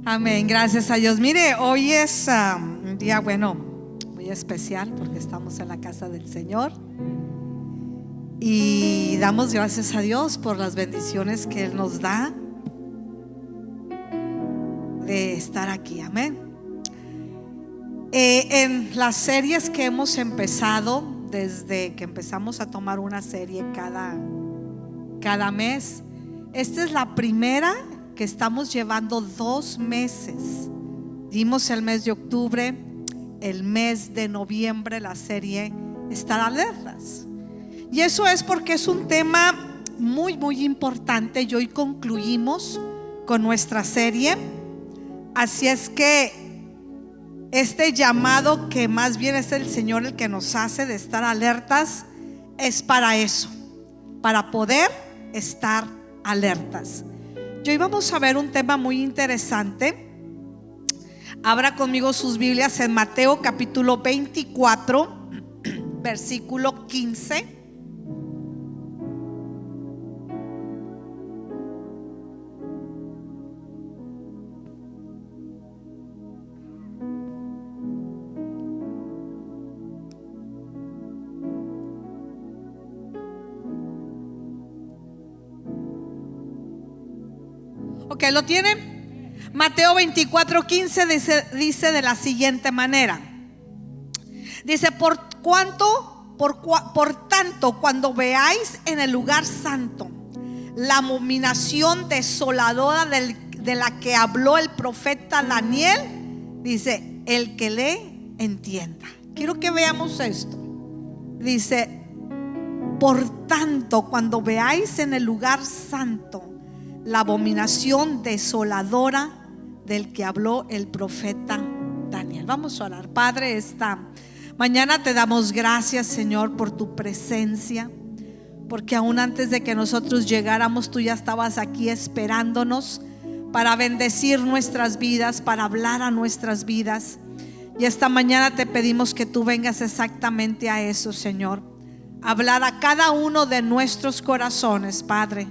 Amén, gracias a Dios. Mire, hoy es un día, muy especial porque estamos en la casa del Señor y damos gracias a Dios por las bendiciones que Él nos da de estar aquí. Amén. En las series que hemos empezado, desde que empezamos a tomar una serie cada mes, esta es la primera que estamos llevando 2 meses. Dimos el mes de octubre, el mes de noviembre, la serie Estar Alertas. Y eso es porque es un tema muy importante y hoy concluimos con nuestra serie. Así es que este llamado, que más bien es el Señor el que nos hace de estar alertas, es para eso, para poder estar alertas. Y hoy vamos a ver un tema muy interesante. Abra conmigo sus Biblias en Mateo capítulo 24, versículo 15. Ok, ¿lo tienen? Mateo 24:15 dice de la siguiente manera. Dice: por tanto, cuando veáis en el lugar santo la abominación desoladora de la que habló el profeta Daniel, dice: el que lee, entienda. Quiero que veamos esto. Dice: por tanto, cuando veáis en el lugar santo la abominación desoladora del que habló el profeta Daniel. Vamos a orar. Padre, esta mañana te damos gracias, Señor, por tu presencia, porque aún antes de que nosotros llegáramos, tú ya estabas aquí esperándonos para bendecir nuestras vidas, para hablar a nuestras vidas. Y esta mañana te pedimos que tú vengas exactamente a eso, Señor, hablar a cada uno de nuestros corazones, Padre.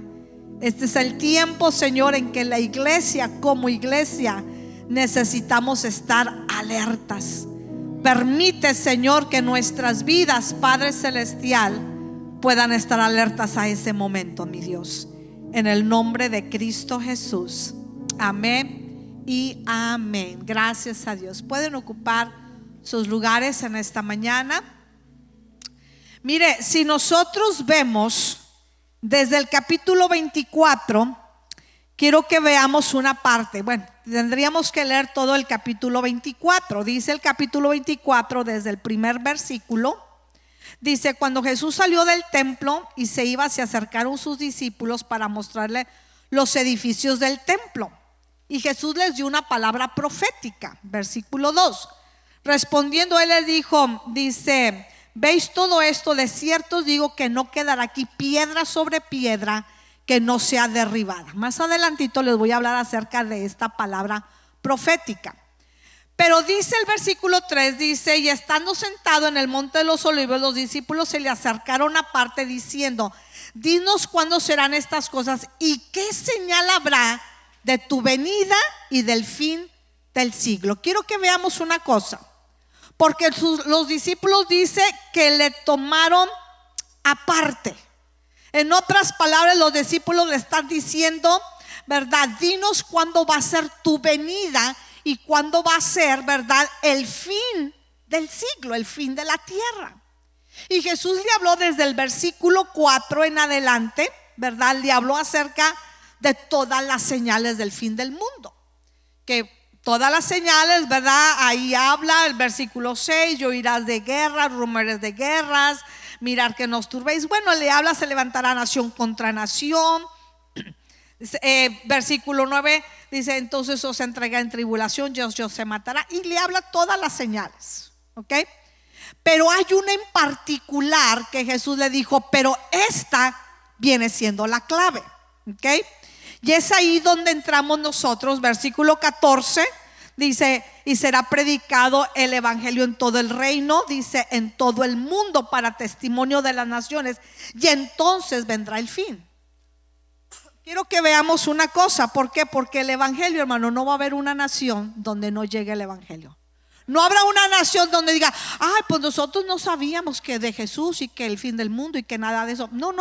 Este es el tiempo, Señor, en que la iglesia, como iglesia, necesitamos estar alertas. Permite, Señor, que nuestras vidas, Padre Celestial, puedan estar alertas a ese momento, mi Dios. En el nombre de Cristo Jesús. Amén y amén. Gracias a Dios. Pueden ocupar sus lugares en esta mañana. Mire, si nosotros vemos desde el capítulo 24, quiero que veamos una parte. Tendríamos que leer todo el capítulo 24. Dice el capítulo 24 desde el primer versículo. Dice: cuando Jesús salió del templo y se iba, se acercaron sus discípulos para mostrarle los edificios del templo. Y Jesús les dio una palabra profética. Versículo 2. Respondiendo él les dijo, dice: ¿veis todo esto? De cierto os digo que no quedará aquí piedra sobre piedra que no sea derribada. Más adelantito les voy a hablar acerca de esta palabra profética. Pero dice el versículo 3, dice: y estando sentado en el monte de los olivos, los discípulos se le acercaron aparte diciendo: dinos cuándo serán estas cosas y qué señal habrá de tu venida y del fin del siglo. Quiero que veamos una cosa, porque los discípulos dice que le tomaron aparte. En otras palabras, los discípulos le están diciendo, ¿verdad? Dinos cuándo va a ser tu venida y cuándo va a ser, ¿verdad?, el fin del siglo, el fin de la tierra. Y Jesús le habló desde el versículo 4 en adelante, ¿verdad? Le habló acerca de todas las señales del fin del mundo. Que todas las señales, ¿verdad? Ahí habla el versículo 6: y oirás de guerras, rumores de guerras, mirar que no os turbéis. Le habla: se levantará nación contra nación. Versículo 9 dice: entonces os entregará en tribulación, Dios se matará. Y le habla todas las señales, ¿ok? Pero hay una en particular que Jesús le dijo: pero esta viene siendo la clave, ¿ok? Y es ahí donde entramos nosotros. Versículo 14 dice: y será predicado el evangelio en todo el reino, dice, en todo el mundo, para testimonio de las naciones, y entonces vendrá el fin. quiero que veamos una cosa. ¿Por qué? Porque el evangelio, hermano, no va a haber una nación donde no llegue el evangelio. No habrá una nación donde diga, ay, pues nosotros no sabíamos que de Jesús y que el fin del mundo y que nada de eso. No.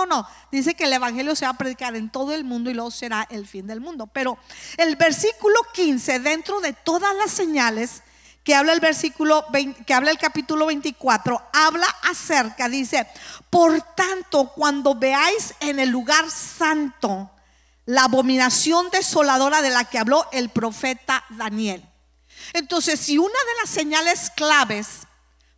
Dice que el evangelio se va a predicar en todo el mundo y luego será el fin del mundo. Pero el versículo 15, dentro de todas las señales que habla el versículo 20, que habla el capítulo 24, habla acerca, dice, por tanto, cuando veáis en el lugar santo la abominación desoladora de la que habló el profeta Daniel. Entonces, si una de las señales claves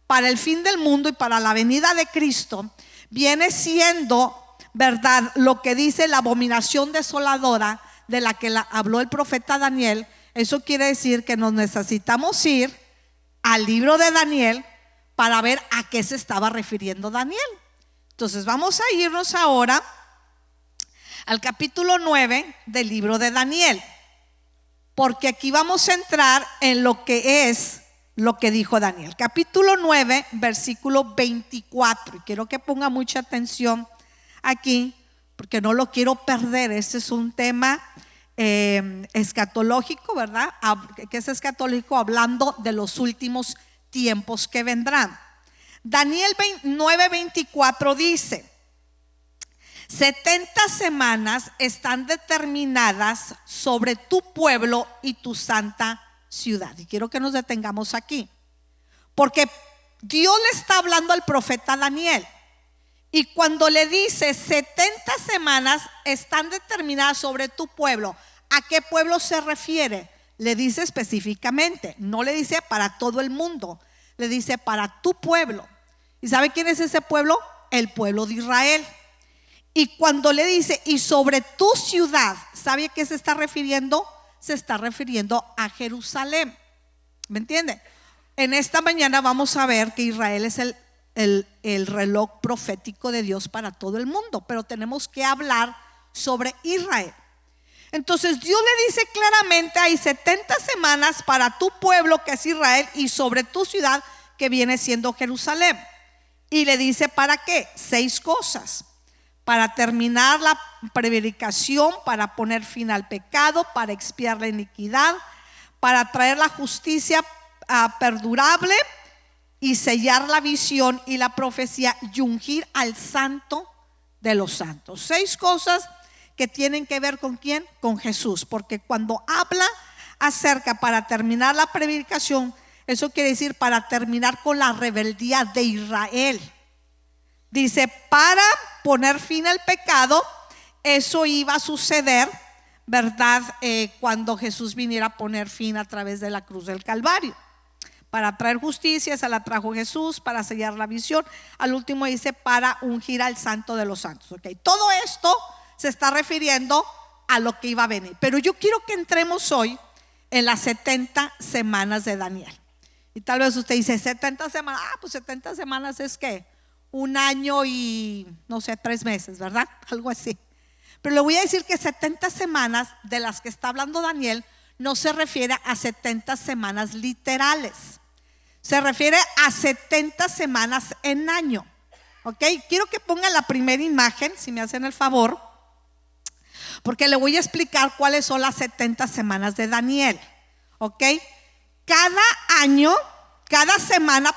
para el fin del mundo y para la venida de Cristo viene siendo, ¿verdad?, lo que dice la abominación desoladora de la que habló el profeta Daniel, eso quiere decir que nos necesitamos ir al libro de Daniel para ver a qué se estaba refiriendo Daniel. Entonces vamos a irnos ahora al capítulo 9 del libro de Daniel, porque aquí vamos a entrar en lo que es lo que dijo Daniel. Capítulo 9, versículo 24. Y quiero que ponga mucha atención aquí, porque no lo quiero perder. Este es un tema escatológico, ¿verdad? Que es escatológico, hablando de los últimos tiempos que vendrán. Daniel 9, 24 dice: 70 semanas están determinadas sobre tu pueblo y tu santa ciudad. Y quiero que nos detengamos aquí, porque Dios le está hablando al profeta Daniel. Y cuando le dice 70 semanas están determinadas sobre tu pueblo, ¿a qué pueblo se refiere? Le dice específicamente, no le dice para todo el mundo, le dice para tu pueblo. ¿Y sabe quién es ese pueblo? El pueblo de Israel. Y cuando le dice y sobre tu ciudad, ¿sabe a qué se está refiriendo? Se está refiriendo a Jerusalén. ¿Me entiende? En esta mañana vamos a ver que Israel es el reloj profético de Dios para todo el mundo, pero tenemos que hablar sobre Israel. Entonces Dios le dice claramente: hay 70 semanas para tu pueblo, que es Israel, y sobre tu ciudad, que viene siendo Jerusalén. Y le dice ¿para qué? 6 cosas: para terminar la prevaricación, para poner fin al pecado, para expiar la iniquidad, para traer la justicia perdurable y sellar la visión y la profecía y ungir al santo de los santos. 6 cosas que tienen que ver ¿con quién? Con Jesús, porque cuando habla acerca para terminar la prevaricación, eso quiere decir para terminar con la rebeldía de Israel. Dice para poner fin al pecado. Eso iba a suceder, ¿verdad? Cuando Jesús viniera a poner fin a través de la cruz del Calvario. Para traer justicia, esa la trajo Jesús. Para sellar la visión, al último dice para ungir al santo de los santos. Okay. Todo esto se está refiriendo a lo que iba a venir. Pero yo quiero que entremos hoy en las 70 semanas de Daniel. Y tal vez usted dice 70 semanas. Pues 70 semanas es ¿qué? Un año y no sé, 3 meses, ¿verdad? Algo así. Pero le voy a decir que 70 semanas de las que está hablando Daniel no se refiere a 70 semanas literales. Se refiere a 70 semanas en año. ¿Ok? Quiero que pongan la primera imagen, si me hacen el favor, porque le voy a explicar cuáles son las 70 semanas de Daniel. ¿Ok? Cada semana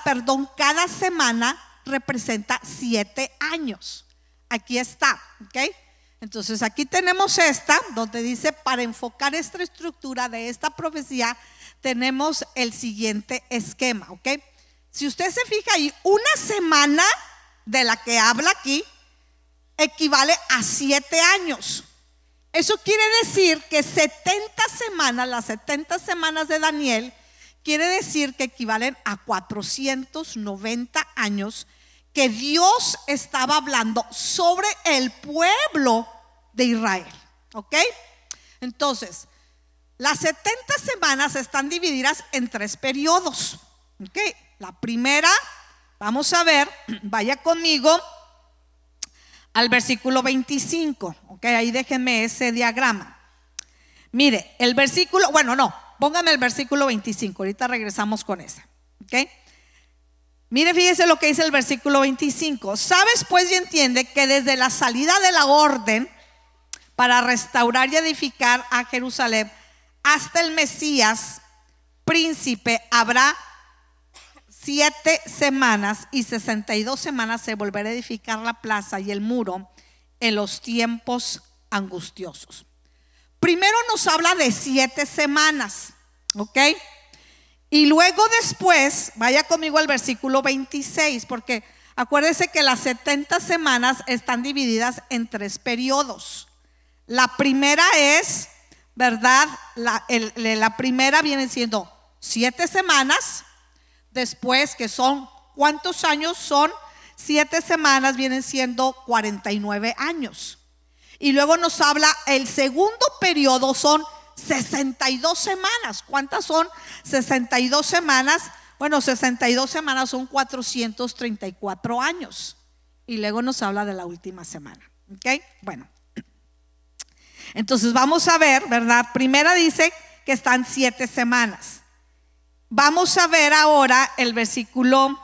representa 7 años. Aquí está, ¿ok? Entonces aquí tenemos esta, donde dice para enfocar esta estructura de esta profecía, tenemos el siguiente esquema, ¿ok? Si usted se fija ahí, una semana de la que habla aquí equivale a 7 años. Eso quiere decir que 70 semanas, las 70 semanas de Daniel, quiere decir que equivalen a 490 años que Dios estaba hablando sobre el pueblo de Israel. ¿Ok? Entonces, las 70 semanas están divididas en 3 periodos. ¿Ok? La primera, vamos a ver, vaya conmigo al versículo 25. ¿Ok? Ahí déjenme ese diagrama. Mire, el versículo, póngame el versículo 25, ahorita regresamos con esa. ¿Ok? Mire, fíjese lo que dice el versículo 25. Sabes pues y entiende que desde la salida de la orden para restaurar y edificar a Jerusalén hasta el Mesías, príncipe, habrá 7 semanas y 62 semanas se volverá a edificar la plaza y el muro en los tiempos angustiosos. Primero nos habla de 7 semanas, ¿ok? Y luego después, vaya conmigo al versículo 26, porque acuérdense que las 70 semanas están divididas en 3 periodos. La primera es, ¿verdad? La primera viene siendo 7 semanas. Después, que son, ¿cuántos años son? 7 semanas vienen siendo 49 años. Y luego nos habla, el segundo periodo son 62 semanas. ¿Cuántas son 62 semanas? Bueno, 62 semanas son 434 años. Y luego nos habla de la última semana. ¿Ok? Bueno, entonces vamos a ver, ¿verdad? Primera dice que están 7 semanas. Vamos a ver ahora el versículo,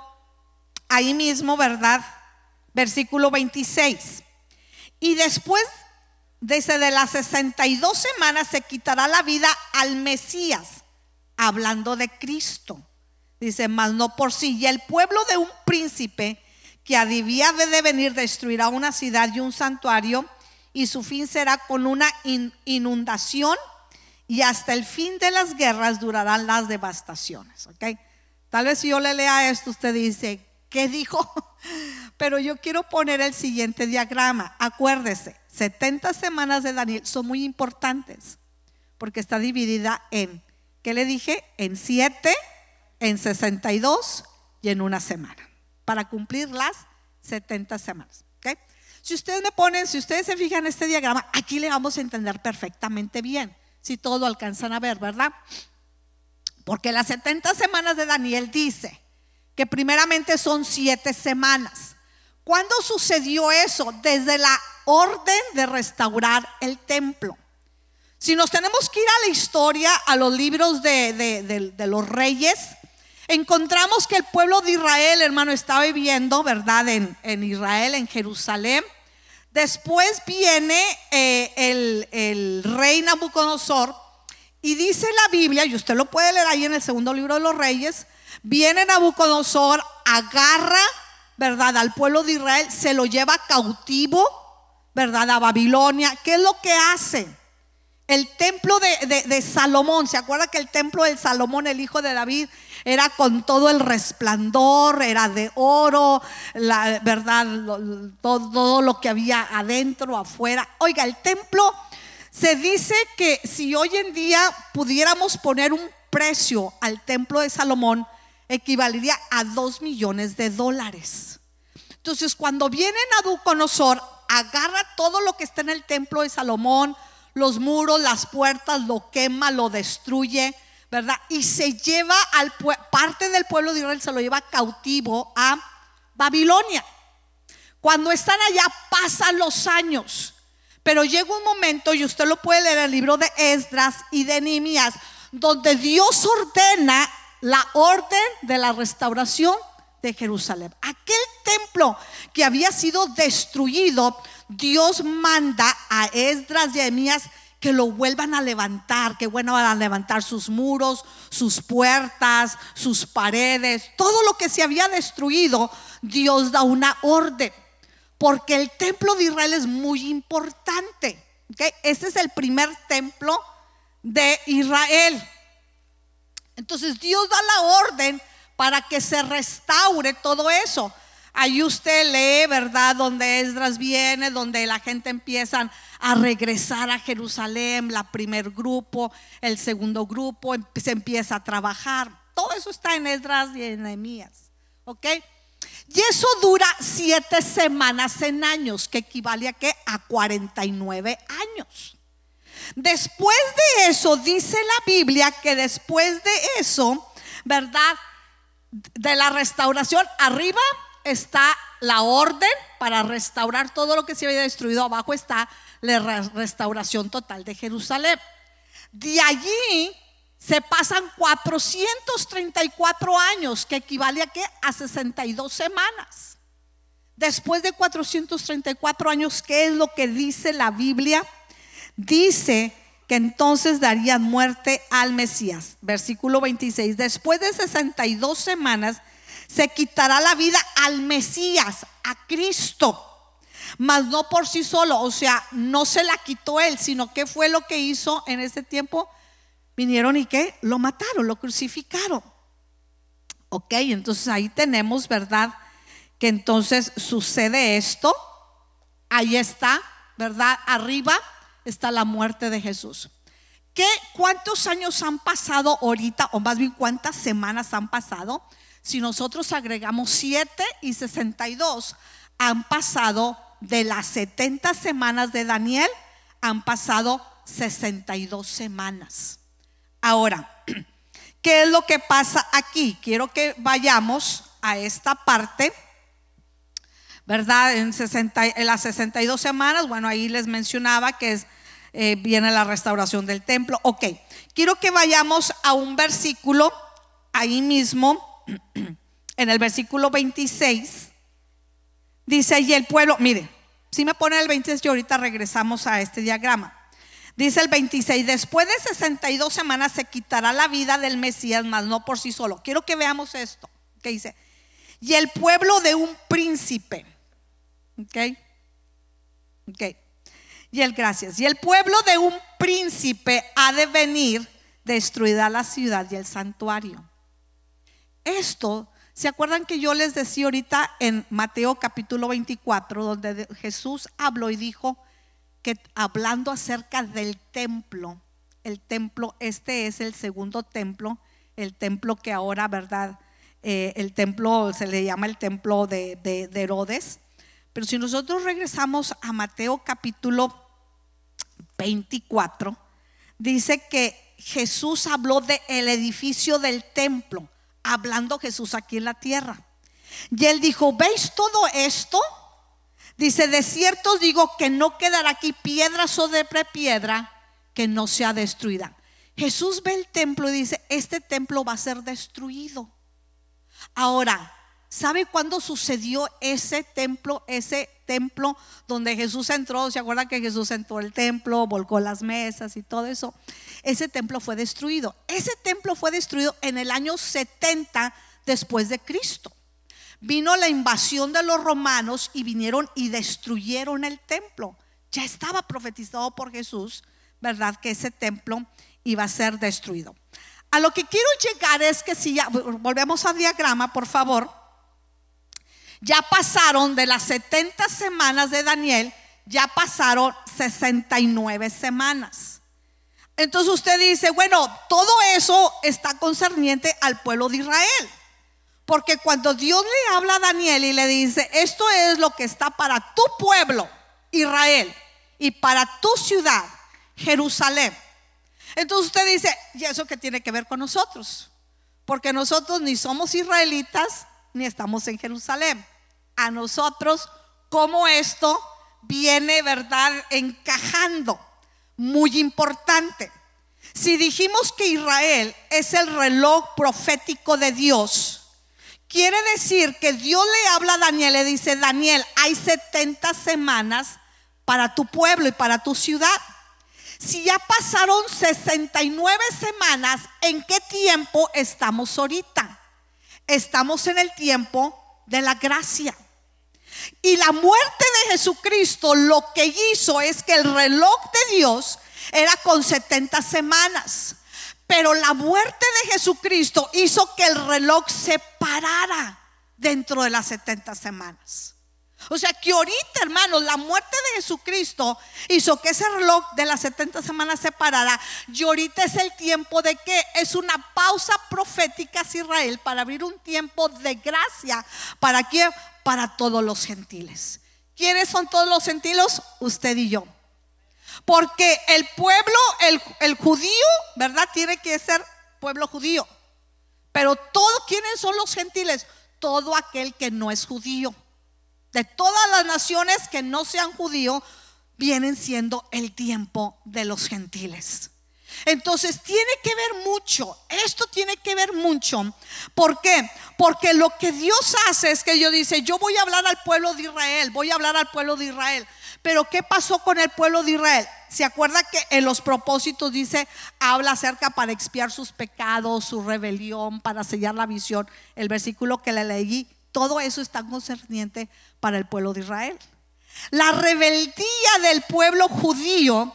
ahí mismo, ¿verdad? Versículo 26. Y después, dice, de las 62 semanas se quitará la vida al Mesías, hablando de Cristo. Dice, mas no por sí. Y el pueblo de un príncipe que había de venir destruirá una ciudad y un santuario, y su fin será con una inundación, y hasta el fin de las guerras durarán las devastaciones. ¿Okay? Tal vez si yo le lea esto, usted dice, ¿qué dijo? Pero yo quiero poner el siguiente diagrama. Acuérdese, 70 semanas de Daniel son muy importantes, porque está dividida en, ¿qué le dije? En 7, en 62 y en una semana, para cumplir las 70 semanas. ¿Okay? Si ustedes me ponen, si ustedes se fijan en este diagrama, aquí le vamos a entender perfectamente bien, si todo lo alcanzan a ver, ¿verdad? Porque las 70 semanas de Daniel dice que primeramente son 7 semanas. ¿Cuándo sucedió eso? Desde la orden de restaurar el templo. Si nos tenemos que ir a la historia, a los libros de los reyes, encontramos que el pueblo de Israel, hermano, estaba viviendo, ¿verdad? En Israel, en Jerusalén. Después viene el rey Nabucodonosor, y dice la Biblia, y usted lo puede leer ahí en el segundo libro de los reyes, viene Nabucodonosor, agarra, ¿verdad?, al pueblo de Israel, se lo lleva cautivo, ¿verdad?, a Babilonia. ¿Qué es lo que hace? El templo de Salomón, ¿se acuerda que el templo de Salomón, el hijo de David, era con todo el resplandor, era de oro, ¿verdad? Todo lo que había adentro, afuera. Oiga, el templo, se dice que si hoy en día pudiéramos poner un precio al templo de Salomón, equivalería a $2 millones. Entonces, cuando viene Nabucodonosor, agarra todo lo que está en el templo de Salomón, los muros, las puertas, lo quema, lo destruye, ¿verdad? Y se lleva parte del pueblo de Israel, se lo lleva cautivo a Babilonia. Cuando están allá pasan los años, pero llega un momento, y usted lo puede leer en el libro de Esdras y de Nehemías, donde Dios ordena la orden de la restauración de Jerusalén. Aquel templo que había sido destruido, Dios manda a Esdras y a Nehemías que lo vuelvan a levantar, que vuelvan a levantar sus muros, sus puertas, sus paredes, todo lo que se había destruido. Dios da una orden, porque el templo de Israel es muy importante. ¿Okay? Este es el primer templo de Israel. Entonces Dios da la orden para que se restaure todo eso. Ahí usted lee, ¿verdad?, donde Esdras viene, donde la gente empiezan a regresar a Jerusalén, la primer grupo, el segundo grupo, se empieza a trabajar. Todo eso está en Esdras y en Nehemías. ¿Ok? Y eso dura 7 semanas en años, que equivale a ¿qué? A 49 años. Después de eso, dice la Biblia que después de eso, ¿verdad?, de la restauración, arriba está la orden para restaurar todo lo que se había destruido. Abajo está la restauración total de Jerusalén. De allí se pasan 434 años, que equivale a ¿qué? A 62 semanas. Después de 434 años, ¿qué es lo que dice la Biblia? dice que entonces darían muerte al Mesías. Versículo 26: después de 62 semanas se quitará la vida al Mesías, a Cristo, mas no por sí solo. O sea, no se la quitó él, sino que fue lo que hizo en ese tiempo. Vinieron y ¿qué? Lo mataron, lo crucificaron. Ok, entonces ahí tenemos, ¿verdad? Que entonces sucede esto. Ahí está, ¿verdad? Arriba está la muerte de Jesús. ¿Cuántos años han pasado ahorita? O más bien, ¿cuántas semanas han pasado? Si nosotros agregamos 7 y 62, han pasado de las 70 semanas de Daniel, han pasado 62 semanas. Ahora, ¿qué es lo que pasa aquí? Quiero que vayamos a esta parte, ¿verdad? En las 62 semanas, bueno, ahí les mencionaba que viene la restauración del templo. Ok, quiero que vayamos a un versículo ahí mismo, en el versículo 26. Dice, y el pueblo, mire, si me pone el 26 y ahorita regresamos a este diagrama. Dice el 26: después de 62 semanas se quitará la vida del Mesías, mas no por sí solo. Quiero que veamos esto, que dice, y el pueblo de un príncipe. Ok. Y el pueblo de un príncipe ha de venir, destruirá la ciudad y el santuario. Esto, ¿se acuerdan que yo les decía ahorita en Mateo capítulo 24, donde Jesús habló y dijo que hablando acerca del templo, el templo, este es el segundo templo, el templo que ahora, ¿verdad? El templo se le llama el templo de Herodes. Pero si nosotros regresamos a Mateo capítulo 24, dice que Jesús habló del edificio del templo, hablando Jesús aquí en la tierra. Y él dijo, ¿veis todo esto? Dice, de cierto os digo que no quedará aquí piedra sobre piedra que no sea destruida. Jesús ve el templo y dice, este templo va a ser destruido. Ahora, ¿sabe cuándo sucedió ese templo donde Jesús entró? ¿Se acuerdan que Jesús entró al templo, volcó las mesas y todo eso? Ese templo fue destruido. Ese templo fue destruido en el año 70 después de Cristo. Vino la invasión de los romanos y vinieron y destruyeron el templo. Ya estaba profetizado por Jesús, ¿verdad? Que ese templo iba a ser destruido. A lo que quiero llegar es que si ya volvemos al diagrama, por favor. Ya pasaron de las 70 semanas de Daniel, ya pasaron 69 semanas. Entonces usted dice, bueno, todo eso está concerniente al pueblo de Israel. Porque cuando Dios le habla a Daniel y le dice, esto es lo que está para tu pueblo, Israel, y para tu ciudad, Jerusalén. Entonces usted dice, ¿y eso qué tiene que ver con nosotros? Porque nosotros ni somos israelitas, ni estamos en Jerusalén. A nosotros, ¿cómo esto viene, verdad, encajando? Muy importante. Si dijimos que Israel es el reloj profético de Dios, quiere decir que Dios le habla a Daniel, le dice, Daniel, hay 70 semanas para tu pueblo y para tu ciudad. Si ya pasaron 69 semanas, ¿en qué tiempo estamos ahorita? Estamos en el tiempo de la gracia. Y la muerte de Jesucristo lo que hizo es que el reloj de Dios era con 70 semanas. Pero la muerte de Jesucristo hizo que el reloj se parara dentro de las 70 semanas. O sea que ahorita, hermanos, la muerte de Jesucristo hizo que ese reloj de las 70 semanas se parara. Y ahorita es el tiempo de que es una pausa profética hacia Israel para abrir un tiempo de gracia. ¿Para quién? Para todos los gentiles. ¿Quiénes son todos los gentiles? Usted y yo. Porque el pueblo, el judío, ¿verdad? Tiene que ser pueblo judío. Pero ¿quiénes son los gentiles? Todo aquel que no es judío. De todas las naciones que no sean judíos, vienen siendo el tiempo de los gentiles. Entonces tiene que ver mucho. Esto tiene que ver mucho. ¿Por qué? Porque lo que Dios hace es que Dios dice, yo voy a hablar al pueblo de Israel, voy a hablar al pueblo de Israel. Pero ¿qué pasó con el pueblo de Israel? ¿Se acuerda que en los propósitos dice, habla acerca para expiar sus pecados, su rebelión, para sellar la visión? El versículo que le leí, todo eso está concerniente para el pueblo de Israel. La rebeldía del pueblo judío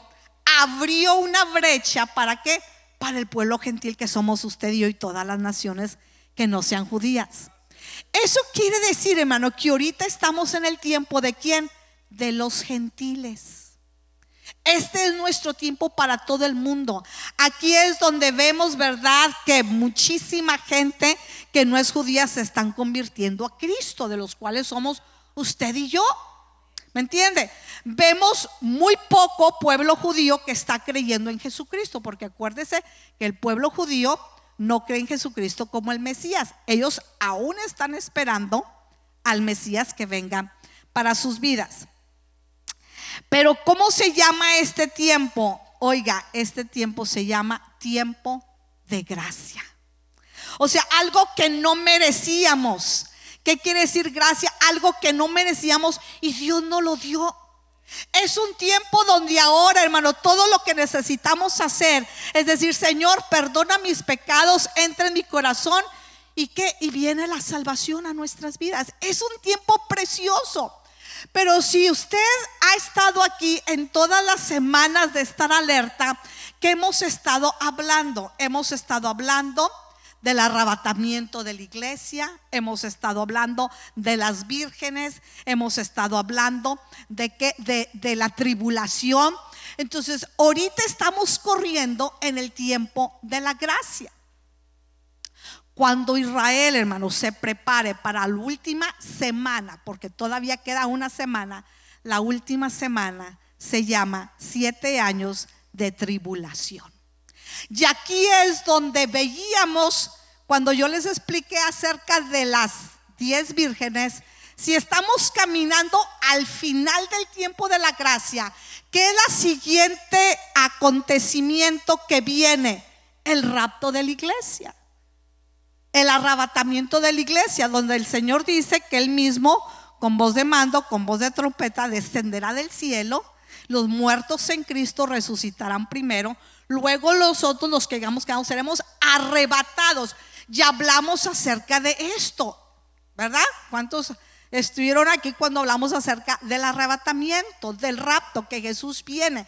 abrió una brecha, ¿para qué? Para el pueblo gentil que somos usted y yo y todas las naciones que no sean judías. Eso quiere decir, hermano, que ahorita estamos en el tiempo ¿de quién? De los gentiles. Este es nuestro tiempo para todo el mundo. Aquí es donde vemos, ¿verdad?, que muchísima gente que no es judía se están convirtiendo a Cristo, de los cuales somos usted y yo. ¿Me entiende? Vemos muy poco pueblo judío que está creyendo en Jesucristo, porque acuérdese que el pueblo judío no cree en Jesucristo como el Mesías. Ellos aún están esperando al Mesías que venga para sus vidas. Pero ¿cómo se llama este tiempo? Oiga, este tiempo se llama tiempo de gracia. O sea, algo que no merecíamos. ¿Qué quiere decir gracia? Algo que no merecíamos y Dios nos lo dio. Es un tiempo donde ahora, hermano, todo lo que necesitamos hacer es decir, Señor, perdona mis pecados, entra en mi corazón y viene la salvación a nuestras vidas. Es un tiempo precioso. Pero si usted ha estado aquí en todas las semanas de estar alerta, ¿qué hemos estado hablando? Hemos estado hablando del arrebatamiento de la iglesia, hemos estado hablando de las vírgenes, hemos estado hablando de la tribulación. Entonces, ahorita estamos corriendo en el tiempo de la gracia. Cuando Israel, hermano, se prepare para la última semana, porque todavía queda una semana, la última semana se llama 7 años de tribulación. Y aquí es donde veíamos, cuando yo les expliqué acerca de las 10 vírgenes, si estamos caminando al final del tiempo de la gracia, ¿qué es el siguiente acontecimiento que viene? El rapto de la iglesia. El arrebatamiento de la iglesia, donde el Señor dice que Él mismo, con voz de mando, con voz de trompeta, descenderá del cielo. Los muertos en Cristo resucitarán primero. Luego los otros, los que hayamos quedado, seremos arrebatados. Ya hablamos acerca de esto, ¿verdad? ¿Cuántos estuvieron aquí cuando hablamos acerca del arrebatamiento, del rapto, que Jesús viene?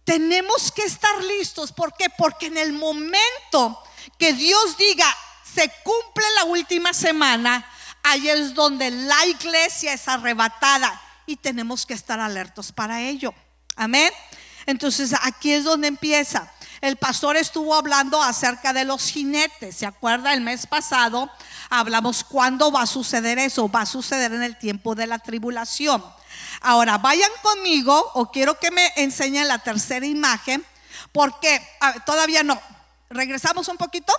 Tenemos que estar listos. ¿Por qué? Porque en el momento que Dios diga se cumple la última semana, ahí es donde la iglesia es arrebatada y tenemos que estar alertos para ello. Amén. Entonces aquí es donde empieza. El pastor estuvo hablando acerca de los jinetes. ¿Se acuerda? El mes pasado hablamos cuándo va a suceder eso. Va a suceder en el tiempo de la tribulación. Ahora vayan conmigo, o quiero que me enseñen la tercera imagen, porque todavía no. Regresamos un poquito.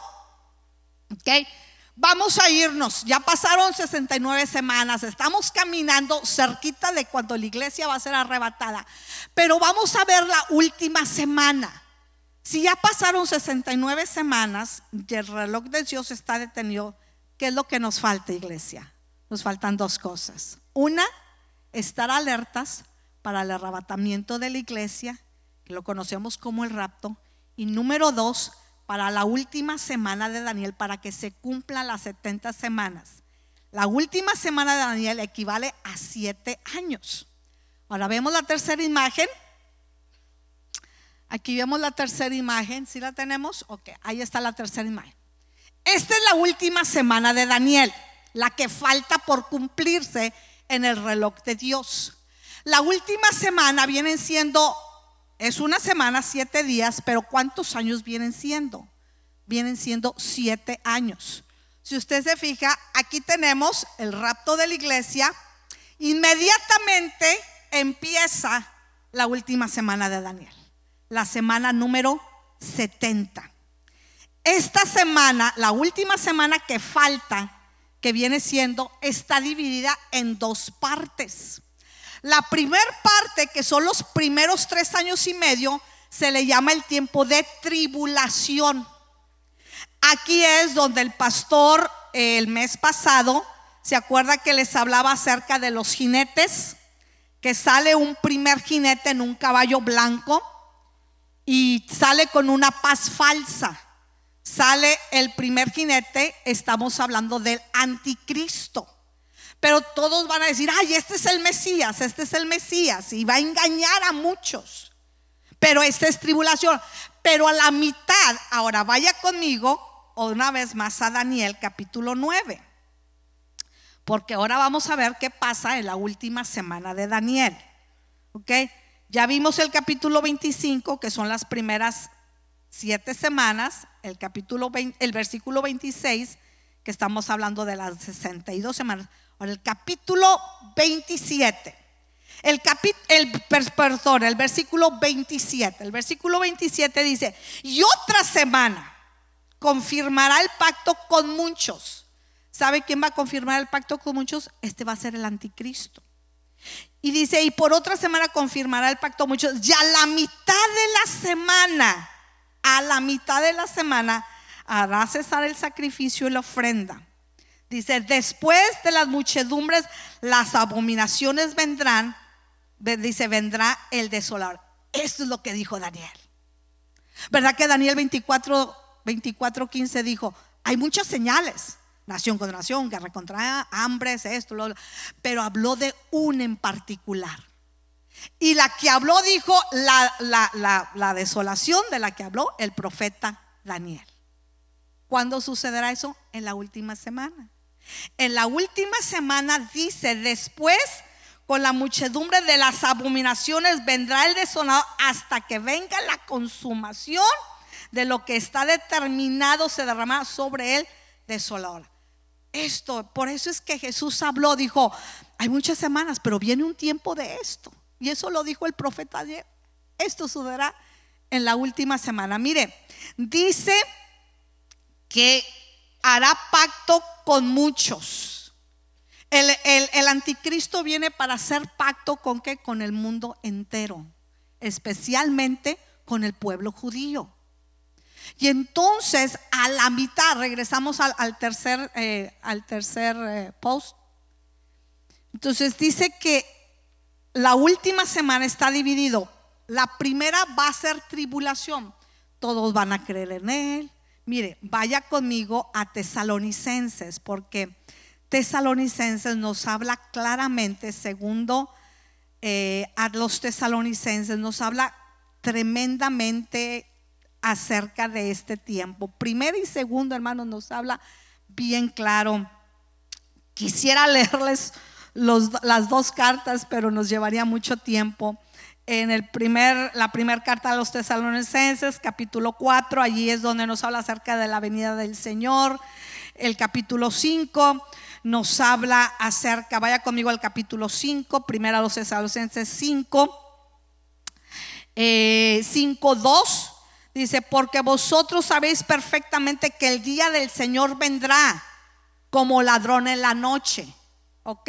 Ok, vamos a irnos. Ya pasaron 69 semanas. Estamos caminando cerquita de cuando la iglesia va a ser arrebatada. Pero vamos a ver la última semana. Si ya pasaron 69 semanas y el reloj de Dios está detenido, ¿qué es lo que nos falta, iglesia? Nos faltan 2 cosas. Una, estar alertas para el arrebatamiento de la iglesia, que lo conocemos como el rapto. Y número 2, para la última semana de Daniel, para que se cumplan las 70 semanas. La última semana de Daniel equivale a 7 años. Ahora vemos la tercera imagen. Aquí vemos la tercera imagen. ¿Sí la tenemos? Ok, ahí está la tercera imagen. Esta es la última semana de Daniel, la que falta por cumplirse en el reloj de Dios. La última semana vienen siendo, es una semana, 7 días, pero ¿cuántos años vienen siendo? Vienen siendo 7 años. Si usted se fija, aquí tenemos el rapto de la iglesia. Inmediatamente empieza la última semana de Daniel, la semana número 70. Esta semana, la última semana que falta, que viene siendo, está dividida en 2 partes. La primera parte, que son los primeros 3 años y medio, se le llama el tiempo de tribulación. Aquí es donde el pastor el mes pasado, ¿se acuerda que les hablaba acerca de los jinetes que sale un primer jinete en un caballo blanco y sale con una paz falsa. Sale el primer jinete, estamos hablando del anticristo. Pero todos van a decir, ay, este es el Mesías, y va a engañar a muchos. Pero esta es tribulación. Pero a la mitad, ahora vaya conmigo una vez más a Daniel capítulo 9. Porque ahora vamos a ver qué pasa en la última semana de Daniel. ¿Ok? Ya vimos el capítulo 25, que son las primeras 7 semanas. El versículo 26, que estamos hablando de las 62 semanas. Ahora el capítulo 27. El versículo 27. El versículo 27 dice: y otra semana confirmará el pacto con muchos. ¿Sabe quién va a confirmar el pacto con muchos? Este va a ser el anticristo. Y dice: y por otra semana confirmará el pacto con muchos. Y a la mitad de la semana hará cesar el sacrificio y la ofrenda. Dice: después de las muchedumbres las abominaciones vendrán. Dice: vendrá el desolador. Esto es lo que dijo Daniel. ¿Verdad que Daniel 24:15 dijo: hay muchas señales, nación contra nación, guerra contra hambres, esto, pero habló de una en particular. Y la que habló dijo la desolación de la que habló el profeta Daniel. ¿Cuándo sucederá eso? En la última semana. En la última semana dice: después, con la muchedumbre de las abominaciones vendrá el desolador, hasta que venga la consumación de lo que está determinado, se derramará sobre él desolador. Por eso es que Jesús habló, dijo: hay muchas semanas, pero viene un tiempo de esto. Y eso lo dijo el profeta ayer. Esto sucederá en la última semana. Mire, dice que hará pacto con muchos. El anticristo viene para hacer pacto ¿con qué? Con el mundo entero, especialmente con el pueblo judío. Y entonces a la mitad, regresamos al tercer post. Entonces dice que la última semana está dividido. La primera va a ser tribulación. Todos van a creer en él. Mire, vaya conmigo a Tesalonicenses, porque Tesalonicenses nos habla claramente, segundo a los Tesalonicenses, nos habla tremendamente acerca de este tiempo. Primero y segundo, hermanos, nos habla bien claro. Quisiera leerles las dos cartas, pero nos llevaría mucho tiempo. En la primera carta a los Tesalonicenses, capítulo 4, allí es donde nos habla acerca de la venida del Señor. El capítulo 5 nos habla acerca, vaya conmigo al capítulo 5, primero a los Tesalonicenses 5:2. Dice: porque vosotros sabéis perfectamente que el día del Señor vendrá como ladrón en la noche. ¿Ok?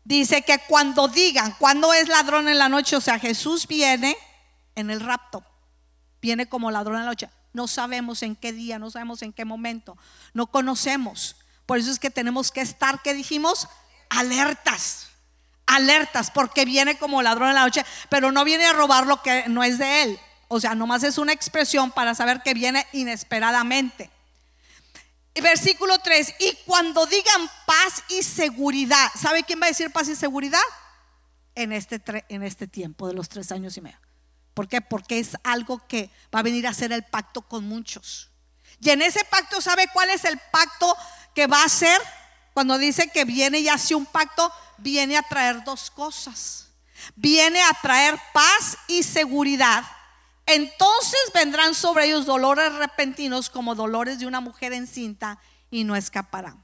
Dice que cuando digan, ¿cuándo es ladrón en la noche? O sea, Jesús viene en el rapto, viene como ladrón en la noche. No sabemos en qué día, no sabemos en qué momento, no conocemos. Por eso es que tenemos que estar, ¿qué dijimos? Alertas, porque viene como ladrón en la noche, pero no viene a robar lo que no es de él. O sea, nomás es una expresión para saber que viene inesperadamente. Versículo 3: y cuando digan paz y seguridad. ¿Sabe quién va a decir paz y seguridad? En este tiempo de los 3 años y medio. ¿Por qué? Porque es algo que va a venir a hacer el pacto con muchos. Y en ese pacto, ¿sabe cuál es el pacto que va a hacer? Cuando dice que viene y hace un pacto, viene a traer dos cosas. Viene a traer paz y seguridad. Entonces vendrán sobre ellos dolores repentinos como dolores de una mujer encinta, y no escaparán.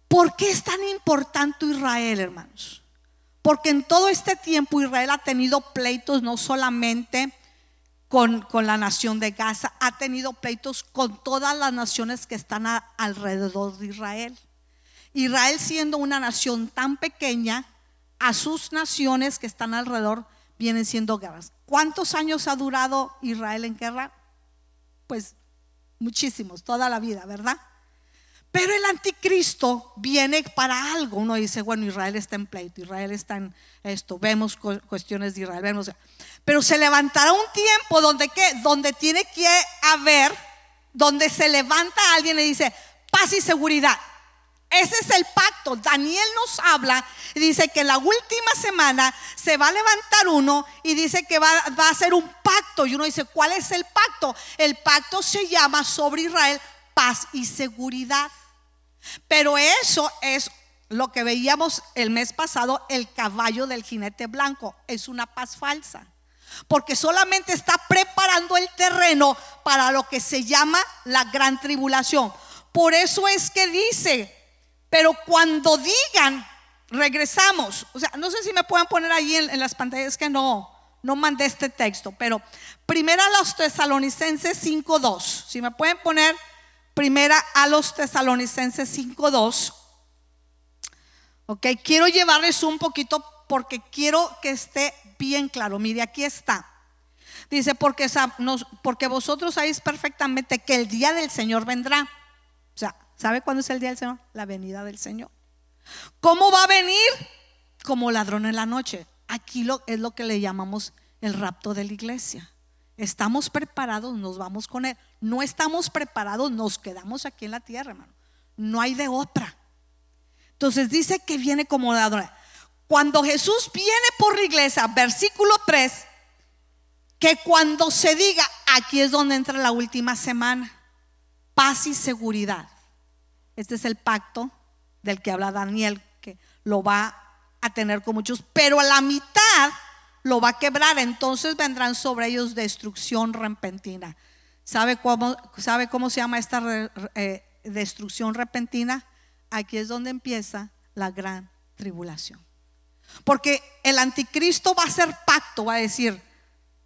¿Por qué es tan importante Israel, hermanos? Porque en todo este tiempo Israel ha tenido pleitos no solamente con la nación de Gaza, ha tenido pleitos con todas las naciones que están alrededor de Israel. Israel, siendo una nación tan pequeña, a sus naciones que están alrededor vienen siendo guerras. ¿Cuántos años ha durado Israel en guerra? Pues muchísimos, toda la vida, ¿verdad? Pero el anticristo viene para algo. Uno dice, bueno, Israel está en pleito, Israel está en esto, vemos cuestiones de Israel, vemos. Pero se levantará un tiempo donde tiene que haber, donde se levanta alguien y dice paz y seguridad. Ese es el pacto. Daniel nos habla y dice que en la última semana se va a levantar uno y dice que va a hacer un pacto. Y uno dice, ¿cuál es el pacto? El pacto se llama sobre Israel paz y seguridad. Pero eso es lo que veíamos el mes pasado, el caballo del jinete blanco. Es una paz falsa, porque solamente está preparando el terreno para lo que se llama la gran tribulación. Por eso es que dice, pero cuando digan regresamos, o sea, no sé si me pueden poner ahí en las pantallas, que no mandé este texto, pero primera a los Tesalonicenses 5:2, si me pueden poner primera a los Tesalonicenses 5:2. Ok, quiero llevarles un poquito porque quiero que esté bien claro. Mire, aquí está. Dice, porque vosotros sabéis perfectamente que el día del Señor vendrá. O sea, ¿sabe cuándo es el día del Señor? La venida del Señor. ¿Cómo va a venir? Como ladrón en la noche. Aquí es lo que le llamamos el rapto de la iglesia. Estamos preparados, nos vamos con Él. No estamos preparados, nos quedamos aquí en la tierra, hermano. No hay de otra. Entonces dice que viene como ladrón. Cuando Jesús viene por la iglesia, versículo 3, que cuando se diga, aquí es donde entra la última semana, paz y seguridad. Este es el pacto del que habla Daniel, que lo va a tener con muchos, pero a la mitad lo va a quebrar. Entonces vendrán sobre ellos destrucción repentina. ¿Sabe cómo se llama esta destrucción repentina? Aquí es donde empieza la gran tribulación. Porque el anticristo va a hacer pacto, va a decir,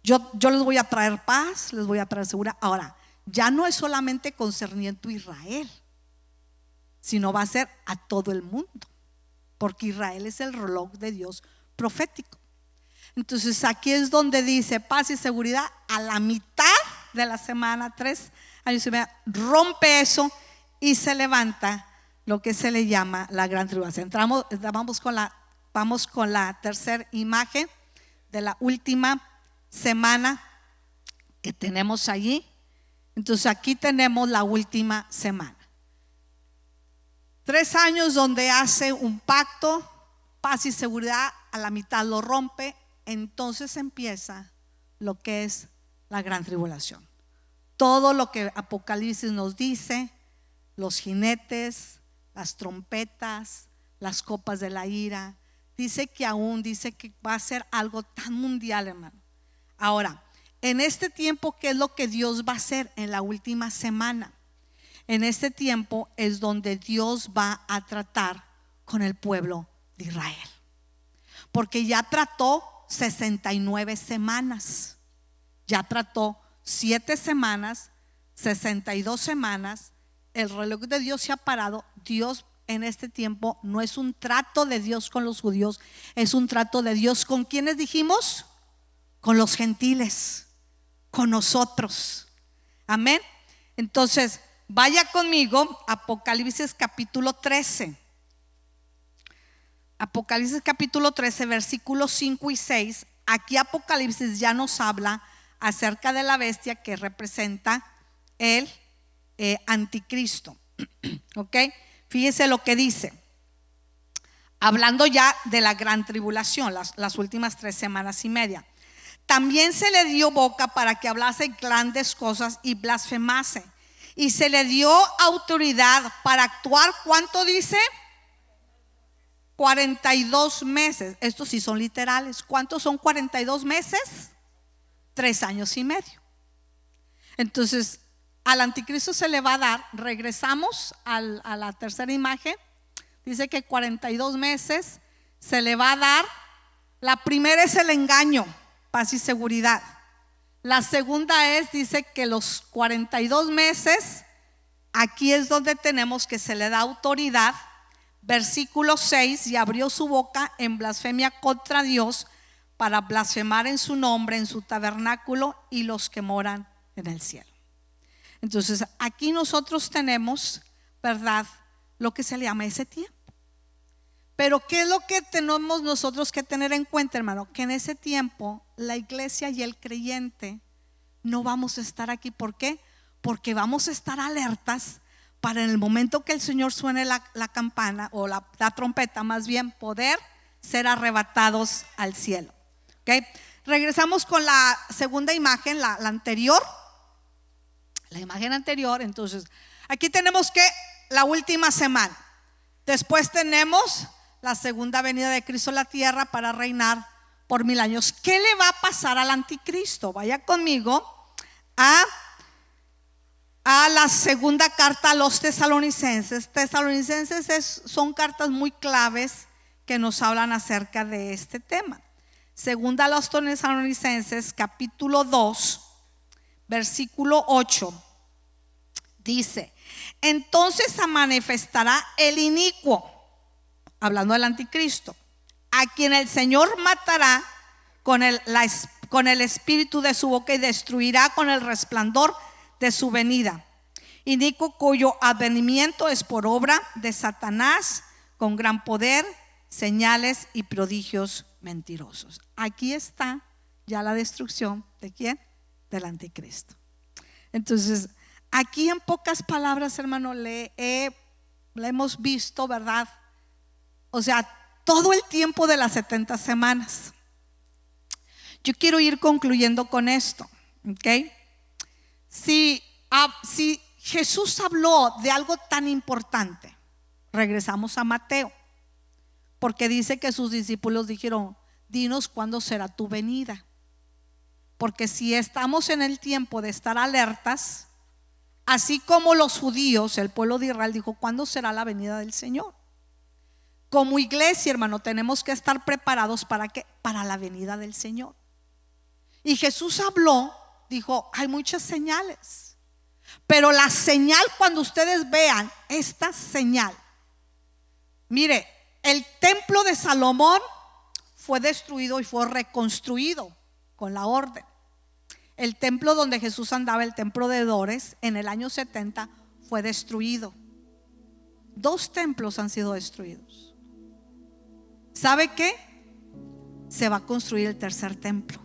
yo les voy a traer paz, les voy a traer seguridad. Ahora, ya no es solamente concerniente a Israel, sino va a ser a todo el mundo, porque Israel es el reloj de Dios profético. Entonces aquí es donde dice paz y seguridad. A la mitad de la semana 3 años y medio, rompe eso y se levanta lo que se le llama la gran tribulación. Vamos con la tercera imagen de la última semana que tenemos allí. Entonces aquí tenemos la última semana. 3 años donde hace un pacto, paz y seguridad, a la mitad lo rompe. Entonces empieza lo que es la gran tribulación. Todo lo que Apocalipsis nos dice, los jinetes, las trompetas, las copas de la ira, dice que va a ser algo tan mundial, hermano. Ahora, en este tiempo, ¿qué es lo que Dios va a hacer en la última semana? En este tiempo es donde Dios va a tratar con el pueblo de Israel, porque ya trató 69 semanas, ya trató 7 semanas, 62 semanas. El reloj de Dios se ha parado. Dios en este tiempo no es un trato de Dios con los judíos, es un trato de Dios con quienes dijimos, con los gentiles, con nosotros. Amén. Entonces vaya conmigo Apocalipsis capítulo 13. Apocalipsis capítulo 13, versículos 5 y 6. Aquí Apocalipsis ya nos habla acerca de la bestia que representa el anticristo. Ok, fíjese lo que dice, hablando ya de la gran tribulación, las últimas 3 semanas y media. También se le dio boca para que hablase grandes cosas y blasfemase, y se le dio autoridad para actuar. ¿Cuánto dice? 42 meses. Estos sí son literales. ¿Cuántos son 42 meses? 3 años y medio. Entonces al anticristo se le va a dar, regresamos a la tercera imagen, dice que 42 meses se le va a dar. La primera es el engaño, paz y seguridad. La segunda dice que los 42 meses, aquí es donde tenemos que se le da autoridad. Versículo 6, y abrió su boca en blasfemia contra Dios, para blasfemar en su nombre, en su tabernáculo y los que moran en el cielo. Entonces aquí nosotros tenemos ¿verdad?, lo que se le llama ese tiempo. Pero ¿qué es lo que tenemos nosotros que tener en cuenta, hermano? Que en ese tiempo la iglesia y el creyente no vamos a estar aquí. ¿Por qué? Porque vamos a estar alertas para en el momento que el Señor suene la campana o la trompeta, más bien, poder ser arrebatados al cielo. ¿Okay? Regresamos con la segunda imagen, la anterior. La imagen anterior. Entonces, aquí tenemos que la última semana. Después tenemos la segunda venida de Cristo a la tierra para reinar por 1000 años. ¿Qué le va a pasar al anticristo? Vaya conmigo a la segunda carta a los tesalonicenses. Son cartas muy claves que nos hablan acerca de este tema. Segunda a los tesalonicenses, capítulo 2, versículo 8, dice: entonces se manifestará el inicuo, hablando del anticristo, a quien el Señor matará con el espíritu de su boca y destruirá con el resplandor de su venida. Inicuo cuyo advenimiento es por obra de Satanás, con gran poder, señales y prodigios mentirosos. Aquí está ya la destrucción ¿de quién? Del anticristo. Entonces, aquí en pocas palabras, hermano, le hemos visto, ¿verdad? O sea, todo el tiempo de las 70 semanas. Yo quiero ir concluyendo con esto, ¿ok? Si Jesús habló de algo tan importante, regresamos a Mateo, porque dice que sus discípulos dijeron: dinos cuándo será tu venida. Porque si estamos en el tiempo de estar alertas, así como los judíos, el pueblo de Israel dijo: ¿cuándo será la venida del Señor? Como iglesia, hermano, tenemos que estar preparados para ¿qué? Para la venida del Señor. Y Jesús habló, dijo: hay muchas señales, pero la señal, cuando ustedes vean esta señal, mire, el templo de Salomón fue destruido y fue reconstruido con la orden. El templo donde Jesús andaba, el templo de Dores, en el año 70 fue destruido. 2 templos han sido destruidos. ¿Sabe qué? Se va a construir el tercer templo.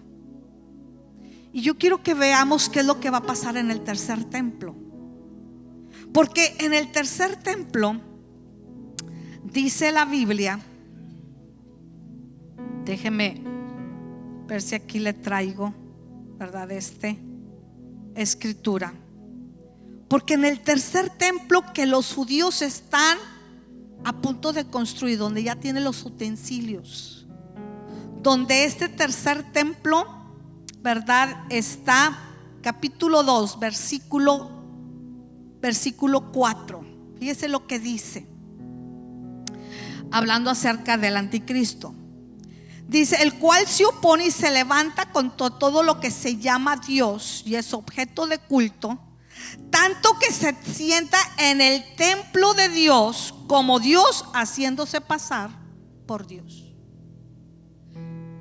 Y yo quiero que veamos qué es lo que va a pasar en el tercer templo. Porque en el tercer templo dice la Biblia, déjeme ver si aquí le traigo, ¿verdad?, escritura. Porque en el tercer templo que los judíos están a punto de construir, donde ya tiene los utensilios, donde este tercer templo, ¿verdad?, está, capítulo 2, versículo 4. Fíjese lo que dice, hablando acerca del anticristo. Dice: el cual se opone y se levanta contra todo lo que se llama Dios y es objeto de culto, tanto que se sienta en el templo de Dios como Dios, haciéndose pasar por Dios.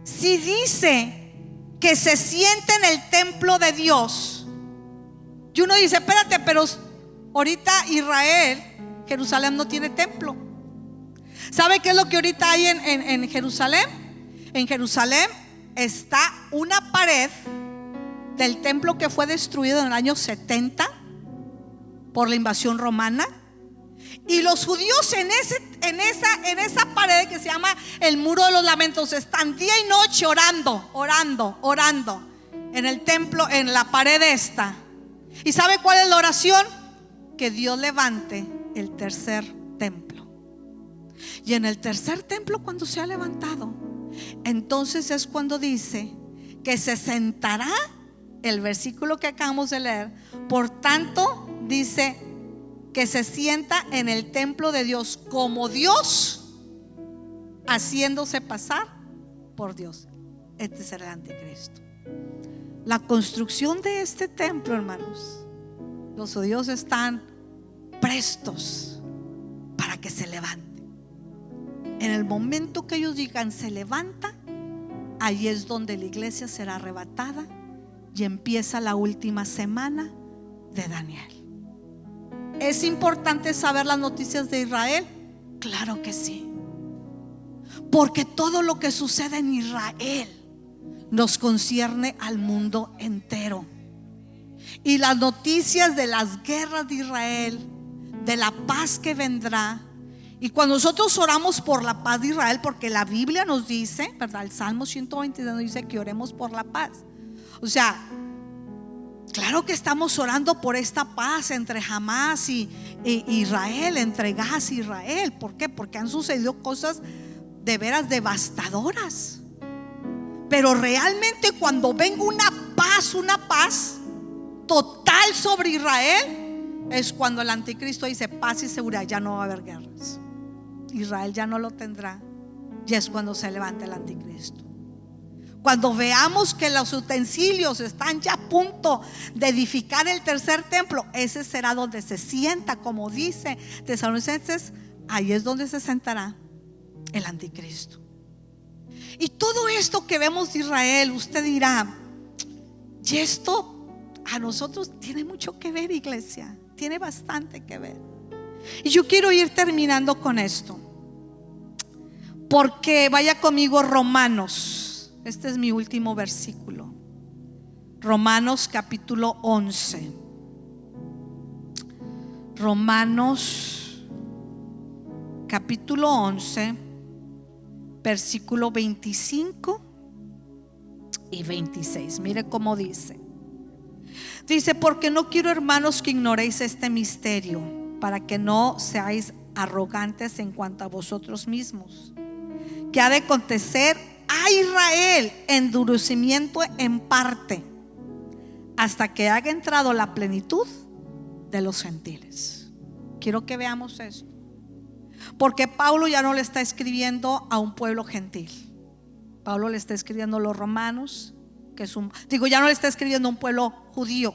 Si dice que se siente en el templo de Dios, y uno dice: espérate, pero ahorita Israel, Jerusalén no tiene templo. ¿Sabe qué es lo que ahorita hay en Jerusalén? En Jerusalén está una pared del templo que fue destruido en el año 70 por la invasión romana. Y los judíos en esa pared que se llama el muro de los lamentos están día y noche orando en el templo, en la pared esta. ¿Y sabe cuál es la oración? Que Dios levante el tercer templo. Y en el tercer templo, cuando se ha levantado, entonces es cuando dice que se sentará, el versículo que acabamos de leer. Por tanto, dice que se sienta en el templo de Dios como Dios, haciéndose pasar por Dios. Este será el anticristo. La construcción de este templo, hermanos, los judíos están prestos para que se levante. En el momento que ellos digan se levanta, ahí es donde la iglesia será arrebatada y empieza la última semana de Daniel. ¿Es importante saber las noticias de Israel? Claro que sí, porque todo lo que sucede en Israel nos concierne al mundo entero. Y las noticias de las guerras de Israel, de la paz que vendrá. Y cuando nosotros oramos por la paz de Israel, porque la Biblia nos dice, ¿verdad? El Salmo 122 nos dice que oremos por la paz. O sea, claro que estamos orando por esta paz entre Hamás y Israel, entre Gaza y Israel. ¿Por qué? Porque han sucedido cosas de veras devastadoras. Pero realmente cuando venga una paz total sobre Israel, es cuando el anticristo dice paz y seguridad, ya no va a haber guerras. Israel ya no lo tendrá. Y es cuando se levanta el anticristo. Cuando veamos que los utensilios están ya a punto de edificar el tercer templo, ese será donde se sienta, como dice Tesalonicenses, ahí es donde se sentará el anticristo. Y todo esto que vemos de Israel, usted dirá, y esto a nosotros tiene mucho que ver, iglesia, tiene bastante que ver. Y yo quiero ir terminando con esto, porque vaya conmigo Romanos. Este es mi último versículo. Romanos capítulo 11. Romanos capítulo 11, versículo 25 y 26. Mire cómo dice. Dice: porque no quiero, hermanos, que ignoréis este misterio, para que no seáis arrogantes en cuanto a vosotros mismos, que ha de acontecer a Israel endurecimiento en parte, hasta que haya entrado la plenitud de los gentiles. Quiero que veamos esto, porque Pablo ya no le está escribiendo a un pueblo gentil. Pablo le está escribiendo a los romanos, que es ya no le está escribiendo a un pueblo judío,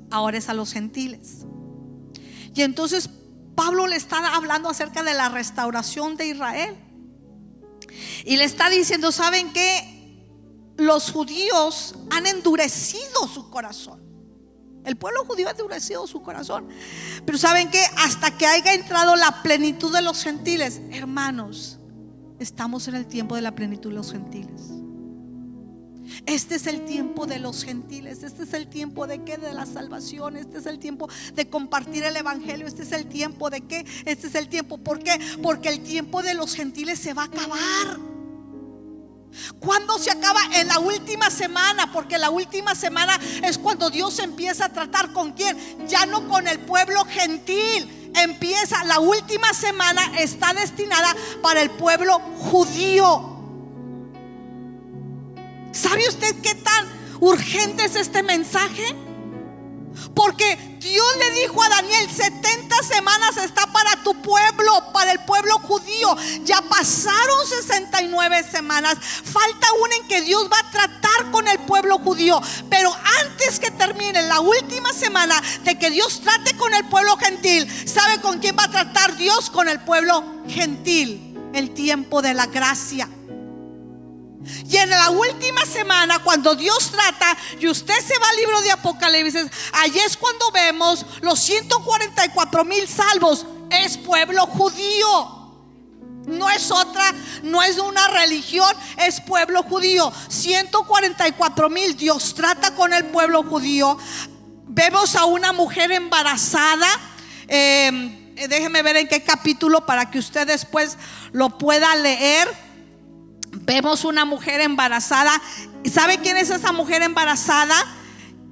ahora es a los gentiles. Y entonces Pablo le está hablando acerca de la restauración de Israel, y le está diciendo: ¿saben qué? Los judíos han endurecido su corazón. El pueblo judío ha endurecido su corazón, pero ¿saben qué? Hasta que haya entrado la plenitud de los gentiles. Hermanos, estamos en el tiempo de la plenitud de los gentiles. Este es el tiempo de los gentiles. Este es el tiempo de qué? De la salvación. Este es el tiempo de compartir el evangelio. Este es el tiempo de qué? Este es el tiempo. ¿Por qué? Porque el tiempo de los gentiles se va a acabar. ¿Cuándo se acaba? En la última semana, porque la última semana es cuando Dios empieza a tratar ¿con quién? Ya no con el pueblo gentil. Empieza, la última semana está destinada para el pueblo judío. ¿Sabe usted qué tan urgente es este mensaje? Porque Dios le dijo a Daniel: 70 semanas está para tu pueblo, para el pueblo judío. Ya pasaron 69 semanas. Falta una en que Dios va a tratar con el pueblo judío. Pero antes que termine la última semana de que Dios trate con el pueblo gentil, ¿sabe con quién va a tratar Dios? Con el pueblo gentil. El tiempo de la gracia. Y en la última semana, cuando Dios trata, y usted se va al libro de Apocalipsis, allí es cuando vemos los 144,000 salvos. Es pueblo judío. No es otra, no es una religión, es pueblo judío. 144,000. Dios trata con el pueblo judío. Vemos a una mujer embarazada. Déjeme ver en qué capítulo para que usted después lo pueda leer. Vemos una mujer embarazada. ¿Sabe quién es esa mujer embarazada?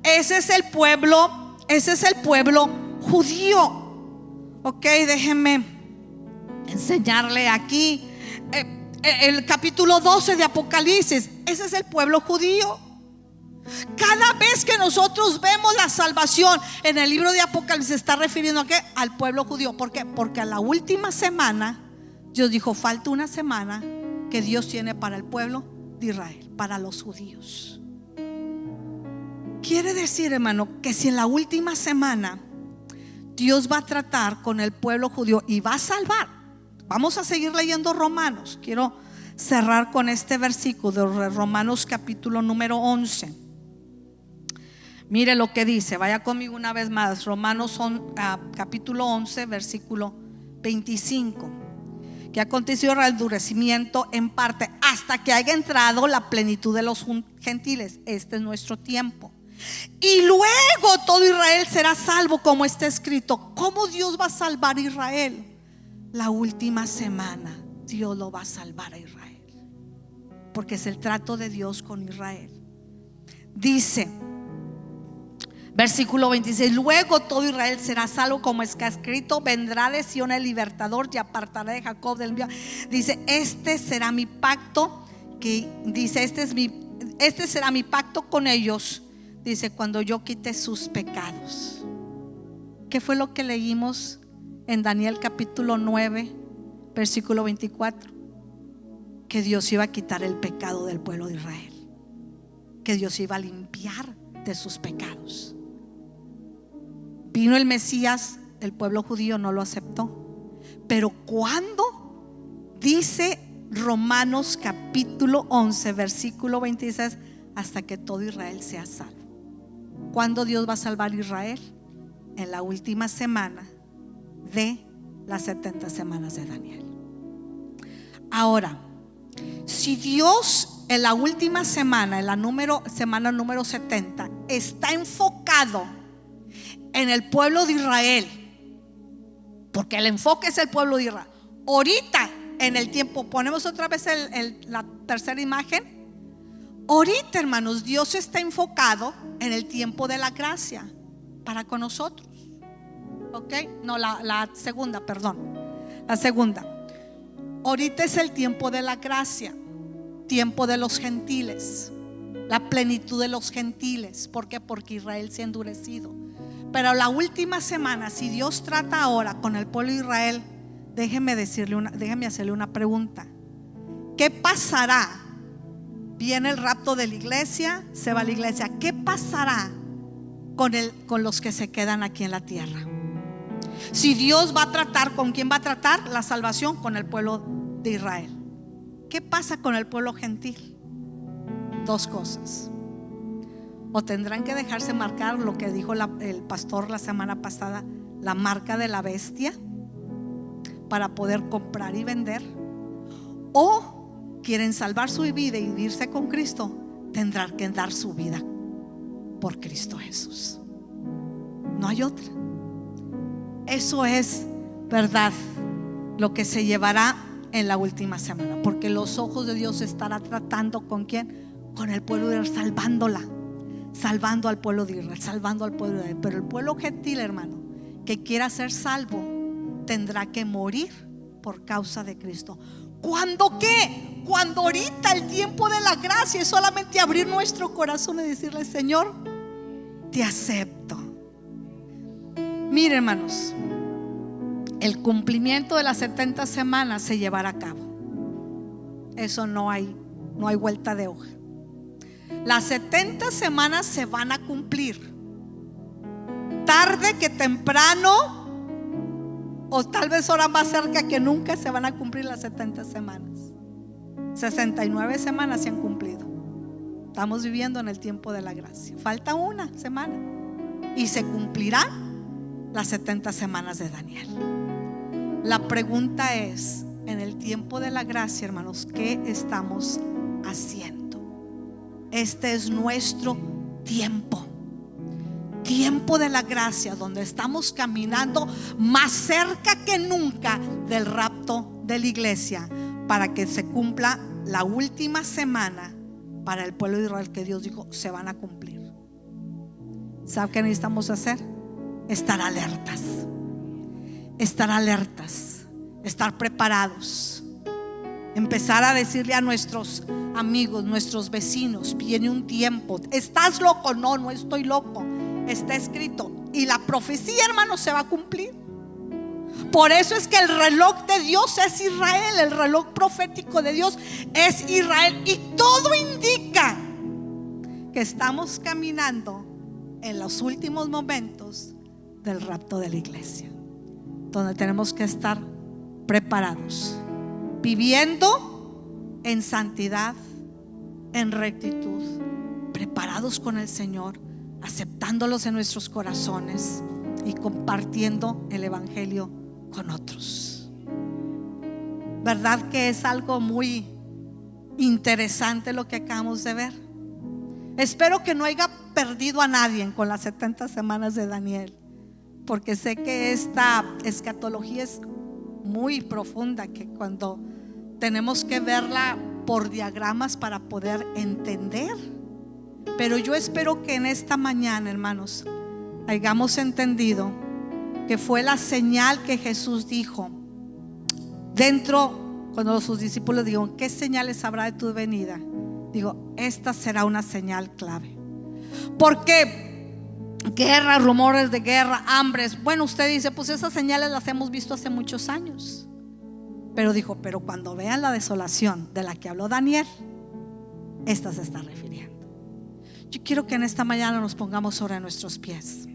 Ese es el pueblo judío. Ok, déjenme enseñarle aquí el capítulo 12 de Apocalipsis. Ese es el pueblo judío. Cada vez que nosotros vemos la salvación en el libro de Apocalipsis, se está refiriendo ¿a qué? Al pueblo judío. ¿Por qué? Porque a la última semana Dios dijo: falta una semana que Dios tiene para el pueblo de Israel, para los judíos. Quiere decir, hermano, que si en la última semana Dios va a tratar con el pueblo judío y va a salvar. Vamos a seguir leyendo Romanos. Quiero cerrar con este versículo de Romanos capítulo número 11, Mire lo que dice, vaya conmigo una vez más, Romanos capítulo 11, versículo 25. Que aconteció el endurecimiento en parte hasta que haya entrado la plenitud de los gentiles. Este es nuestro tiempo. Y luego todo Israel será salvo, como está escrito. ¿Cómo Dios va a salvar a Israel? La última semana Dios lo va a salvar a Israel, porque es el trato de Dios con Israel. Dice versículo 26: luego todo Israel será salvo, como está escrito, vendrá de Sión el libertador y apartará de Jacob del envío. Dice, este será mi pacto, que dice, este será mi pacto con ellos, dice, cuando yo quite sus pecados. ¿Qué fue lo que leímos en Daniel capítulo 9 versículo 24? Que Dios iba a quitar el pecado del pueblo de Israel, que Dios iba a limpiar de sus pecados. Vino el Mesías, el pueblo judío no lo aceptó. Pero cuando dice Romanos capítulo 11 versículo 26, hasta que todo Israel sea salvo. ¿Cuándo Dios va a salvar a Israel? En la última semana de las 70 semanas de Daniel. Ahora, si Dios en la última semana, en la semana número 70, está enfocado en el pueblo de Israel, porque el enfoque es el pueblo de Israel. Ahorita en el tiempo, ponemos otra vez la tercera imagen. Ahorita, hermanos, Dios está enfocado en el tiempo de la gracia para con nosotros. Ok, no, la segunda, perdón. La segunda. Ahorita es el tiempo de la gracia, tiempo de los gentiles, la plenitud de los gentiles. ¿Por qué? Porque Israel se ha endurecido. Pero la última semana, si Dios trata ahora con el pueblo de Israel, déjeme hacerle una pregunta. ¿Qué pasará? Viene el rapto de la iglesia, se va a la iglesia. ¿Qué pasará con los que se quedan aquí en la tierra? Si Dios va a tratar, ¿con quién va a tratar? La salvación con el pueblo de Israel. ¿Qué pasa con el pueblo gentil? Dos cosas. O tendrán que dejarse marcar lo que dijo el pastor la semana pasada, la marca de la bestia, para poder comprar y vender. O quieren salvar su vida y irse con Cristo, tendrán que dar su vida por Cristo Jesús. No hay otra. Eso es verdad, lo que se llevará en la última semana, porque los ojos de Dios estará tratando ¿con quién? Con el pueblo de Israel, salvando al pueblo de Israel, salvando al pueblo de Israel. Pero el pueblo gentil, hermano, que quiera ser salvo, tendrá que morir por causa de Cristo. ¿Cuándo qué? Cuando ahorita el tiempo de la gracia es solamente abrir nuestro corazón y decirle: Señor, te acepto. Mire, hermanos, el cumplimiento de las 70 semanas se llevará a cabo. Eso no hay vuelta de hoja. Las 70 semanas se van a cumplir, tarde que temprano, o tal vez ahora más cerca que nunca, se van a cumplir las 70 semanas. 69 semanas se han cumplido. Estamos viviendo en el tiempo de la gracia. Falta una semana y se cumplirán las 70 semanas de Daniel. La pregunta es: en el tiempo de la gracia, hermanos, ¿qué estamos haciendo? Este es nuestro tiempo de la gracia, donde estamos caminando más cerca que nunca del rapto de la iglesia, para que se cumpla la última semana para el pueblo de Israel, que Dios dijo se van a cumplir. ¿Sabe qué necesitamos hacer? Estar alertas, estar preparados, empezar a decirle a nuestros amigos, nuestros vecinos: viene un tiempo. ¿Estás loco? No, no estoy loco. Está escrito. Y la profecía, hermanos, se va a cumplir. Por eso es que el reloj de Dios es Israel. El reloj profético de Dios es Israel. Y todo indica que estamos caminando en los últimos momentos del rapto de la iglesia, donde tenemos que estar preparados, viviendo en santidad, en rectitud, preparados con el Señor, aceptándolos en nuestros corazones y compartiendo el evangelio con otros. ¿Verdad que es algo muy interesante lo que acabamos de ver? Espero que no haya perdido a nadie con las 70 semanas de Daniel, porque sé que esta escatología es muy profunda, que cuando tenemos que verla por diagramas para poder entender. Pero yo espero que en esta mañana, hermanos, hayamos entendido que fue la señal que Jesús dijo dentro, cuando sus discípulos dijeron: ¿qué señales habrá de tu venida? Digo, esta será una señal clave. Porque guerra, rumores de guerra, hambres. Bueno, usted dice, pues esas señales las hemos visto hace muchos años. Pero dijo, pero cuando vean la desolación de la que habló Daniel, esta se está refiriendo. Yo quiero que en esta mañana nos pongamos sobre nuestros pies.